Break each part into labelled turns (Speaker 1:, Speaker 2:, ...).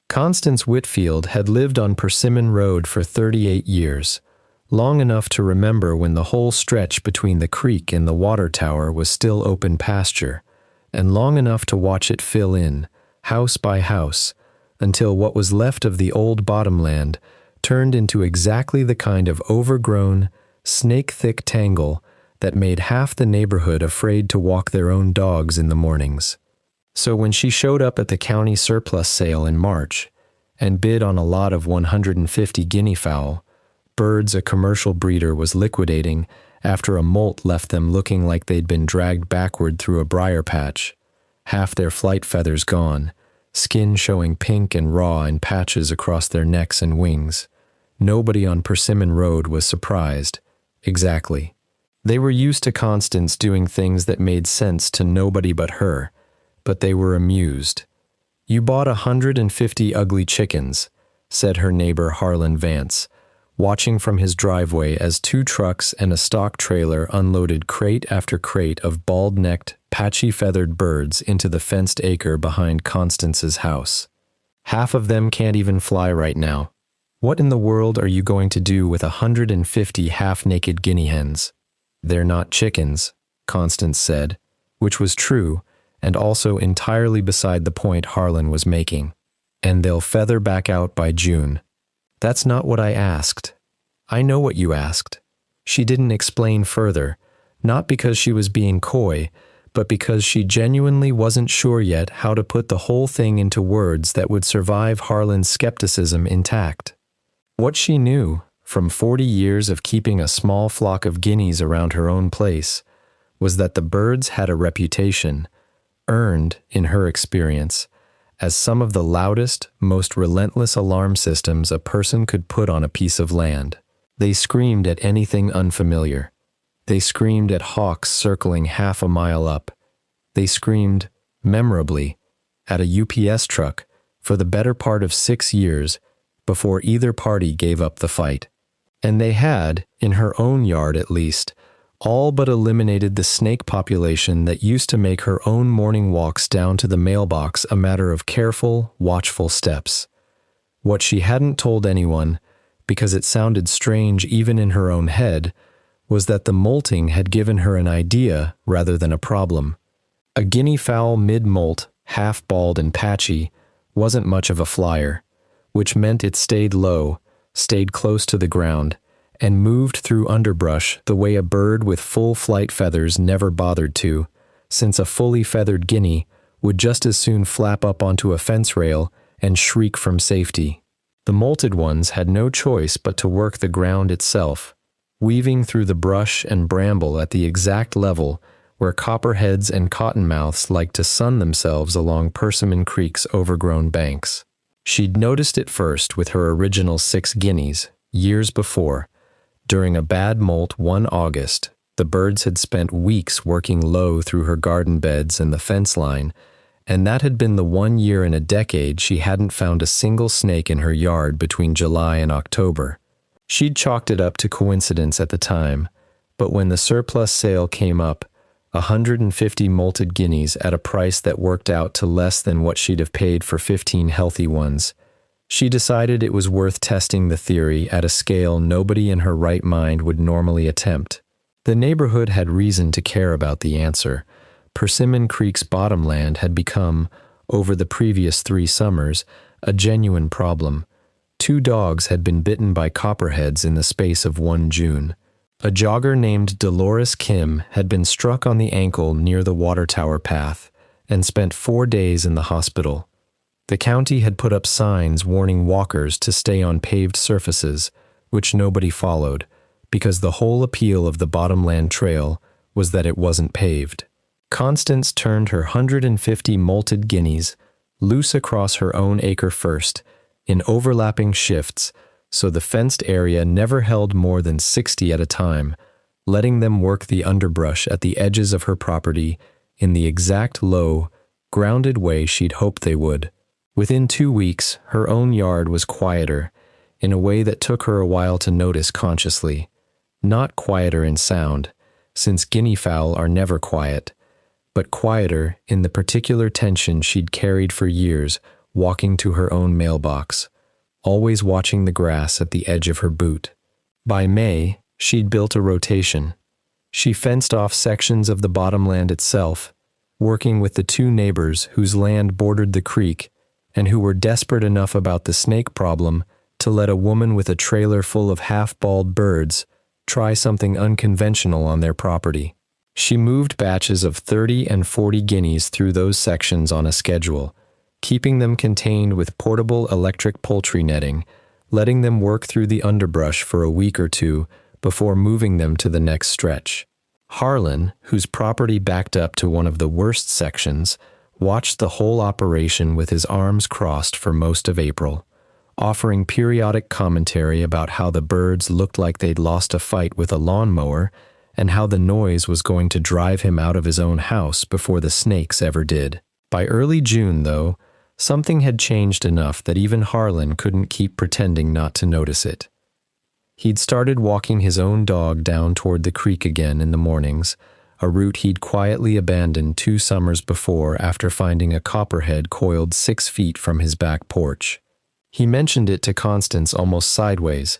Speaker 1: Constance Whitfield had lived on Persimmon Road for 38 years, long enough to remember when the whole stretch between the creek and the water tower was still open pasture, and long enough to watch it fill in, house by house, until what was left of the old bottomland turned into exactly the kind of overgrown, snake-thick tangle that made half the neighborhood afraid to walk their own dogs in the mornings. So when she showed up at the county surplus sale in March and bid on a lot of 150 guinea fowl, birds a commercial breeder was liquidating after a molt left them looking like they'd been dragged backward through a briar patch, half their flight feathers gone, skin showing pink and raw in patches across their necks and wings, nobody on Persimmon Road was surprised. Exactly. They were used to Constance doing things that made sense to nobody but her, but they were amused. "You bought 150 ugly chickens," said her neighbor Harlan Vance, watching from his driveway as 2 trucks and a stock trailer unloaded crate after crate of bald-necked, patchy-feathered birds into the fenced acre behind Constance's house. "Half of them can't even fly right now. What in the world are you going to do with 150 half-naked guinea hens?" "They're not chickens," Constance said, which was true, and also entirely beside the point Harlan was making. "And they'll feather back out by June." "That's not what I asked." "I know what you asked." She didn't explain further, not because she was being coy, but because she genuinely wasn't sure yet how to put the whole thing into words that would survive Harlan's skepticism intact. What she knew, from 40 years of keeping a small flock of guineas around her own place, was that the birds had a reputation, earned, in her experience, as some of the loudest, most relentless alarm systems a person could put on a piece of land. They screamed at anything unfamiliar. They screamed at hawks circling half a mile up. They screamed, memorably, at a UPS truck for the better part of 6 years before either party gave up the fight. And they had, in her own yard at least, all but eliminated the snake population that used to make her own morning walks down to the mailbox a matter of careful, watchful steps. What she hadn't told anyone, because it sounded strange even in her own head, was that the molting had given her an idea rather than a problem. A guinea fowl mid-molt, half-bald and patchy, wasn't much of a flyer, which meant it stayed low, stayed close to the ground, and moved through underbrush the way a bird with full flight feathers never bothered to, since a fully feathered guinea would just as soon flap up onto a fence rail and shriek from safety. The molted ones had no choice but to work the ground itself, weaving through the brush and bramble at the exact level where copperheads and cottonmouths liked to sun themselves along Persimmon Creek's overgrown banks. She'd noticed it first with her original 6 guineas, years before. During a bad molt one August, the birds had spent weeks working low through her garden beds and the fence line, and that had been the 1 year in a decade she hadn't found a single snake in her yard between July and October. She'd chalked it up to coincidence at the time, but when the surplus sale came up, 150 molted guineas at a price that worked out to less than what she'd have paid for 15 healthy ones, she decided it was worth testing the theory at a scale nobody in her right mind would normally attempt. The neighborhood had reason to care about the answer. Persimmon Creek's bottomland had become, over the previous 3 summers, a genuine problem. 2 dogs had been bitten by copperheads in the space of 1 June. A jogger named Dolores Kim had been struck on the ankle near the water tower path and spent 4 days in the hospital. The county had put up signs warning walkers to stay on paved surfaces, which nobody followed, because the whole appeal of the Bottomland Trail was that it wasn't paved. Constance turned her 150 molted guineas loose across her own acre first, in overlapping shifts, so the fenced area never held more than 60 at a time, letting them work the underbrush at the edges of her property in the exact low, grounded way she'd hoped they would. Within 2 weeks, her own yard was quieter, in a way that took her a while to notice consciously. Not quieter in sound, since guinea fowl are never quiet, but quieter in the particular tension she'd carried for years, walking to her own mailbox, always watching the grass at the edge of her boot. By May, she'd built a rotation. She fenced off sections of the bottomland itself, working with the two neighbors whose land bordered the creek and who were desperate enough about the snake problem to let a woman with a trailer full of half-bald birds try something unconventional on their property. She moved batches of 30 and 40 guineas through those sections on a schedule, keeping them contained with portable electric poultry netting, letting them work through the underbrush for a week or two before moving them to the next stretch. Harlan, whose property backed up to one of the worst sections, watched the whole operation with his arms crossed for most of April, offering periodic commentary about how the birds looked like they'd lost a fight with a lawnmower and how the noise was going to drive him out of his own house before the snakes ever did. By early June, though, something had changed enough that even Harlan couldn't keep pretending not to notice it. He'd started walking his own dog down toward the creek again in the mornings, a route he'd quietly abandoned 2 summers before after finding a copperhead coiled 6 feet from his back porch. He mentioned it to Constance almost sideways,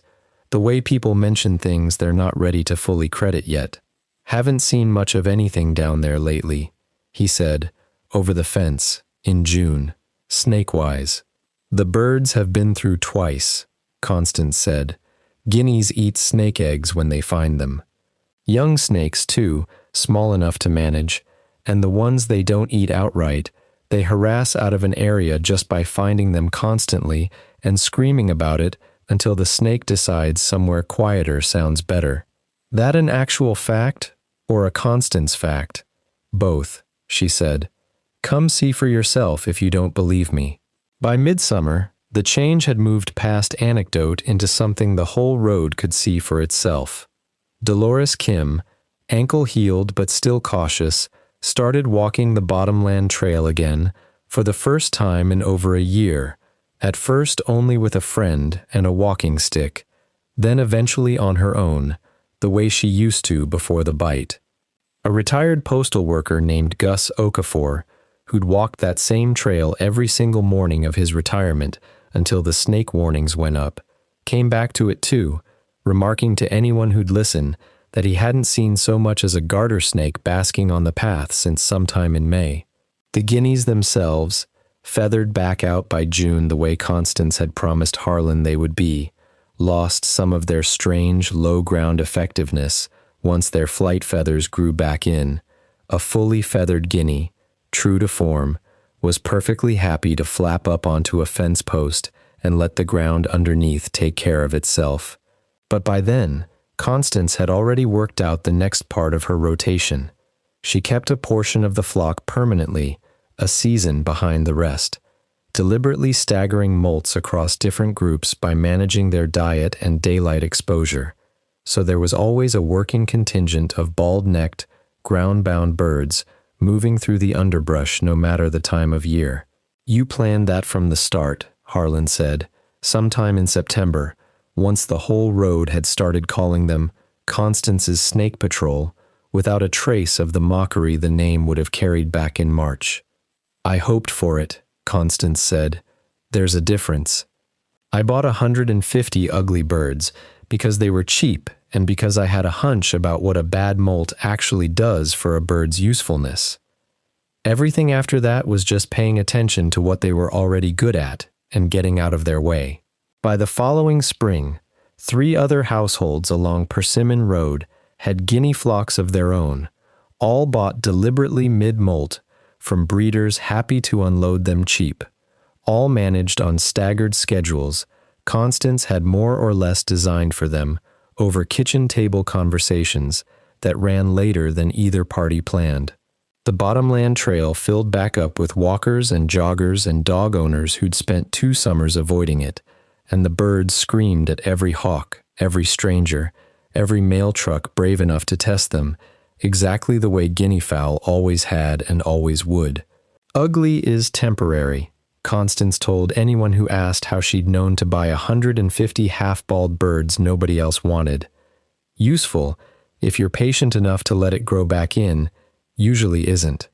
Speaker 1: the way people mention things they're not ready to fully credit yet. "Haven't seen much of anything down there lately," he said, over the fence, in June, snake-wise. "The birds have been through twice," Constance said. "Guineas eat snake eggs when they find them. Young snakes, too, small enough to manage, and the ones they don't eat outright, they harass out of an area just by finding them constantly and screaming about it until the snake decides somewhere quieter sounds better." "That an actual fact, or a Constance fact?" "Both," she said. "Come see for yourself if you don't believe me." By midsummer, the change had moved past anecdote into something the whole road could see for itself. Dolores Kim, ankle-heeled but still cautious, started walking the bottomland trail again for the first time in over a year, at first only with a friend and a walking stick, then eventually on her own, the way she used to before the bite. A retired postal worker named Gus Okafor, who'd walked that same trail every single morning of his retirement until the snake warnings went up, came back to it too, remarking to anyone who'd listen that he hadn't seen so much as a garter snake basking on the path since sometime in May. The guineas themselves, feathered back out by June the way Constance had promised Harlan they would be, lost some of their strange, low-ground effectiveness once their flight feathers grew back in. A fully feathered guinea, true to form, was perfectly happy to flap up onto a fence post and let the ground underneath take care of itself. But by then, Constance had already worked out the next part of her rotation. She kept a portion of the flock permanently, a season behind the rest, deliberately staggering molts across different groups by managing their diet and daylight exposure, so there was always a working contingent of bald-necked, ground-bound birds moving through the underbrush no matter the time of year. "You planned that from the start," Harlan said, sometime in September, once the whole road had started calling them Constance's Snake Patrol, without a trace of the mockery the name would have carried back in March. "I hoped for it," Constance said. "There's a difference. I bought 150 ugly birds because they were cheap and because I had a hunch about what a bad molt actually does for a bird's usefulness. Everything after that was just paying attention to what they were already good at and getting out of their way." By the following spring, 3 other households along Persimmon Road had guinea flocks of their own, all bought deliberately mid-molt from breeders happy to unload them cheap, all managed on staggered schedules Constance had more or less designed for them over kitchen table conversations that ran later than either party planned. The bottomland trail filled back up with walkers and joggers and dog owners who'd spent 2 summers avoiding it, and the birds screamed at every hawk, every stranger, every mail truck brave enough to test them, exactly the way guinea fowl always had and always would. "Ugly is temporary," Constance told anyone who asked how she'd known to buy 150 half-bald birds nobody else wanted. "Useful, if you're patient enough to let it grow back in, usually isn't."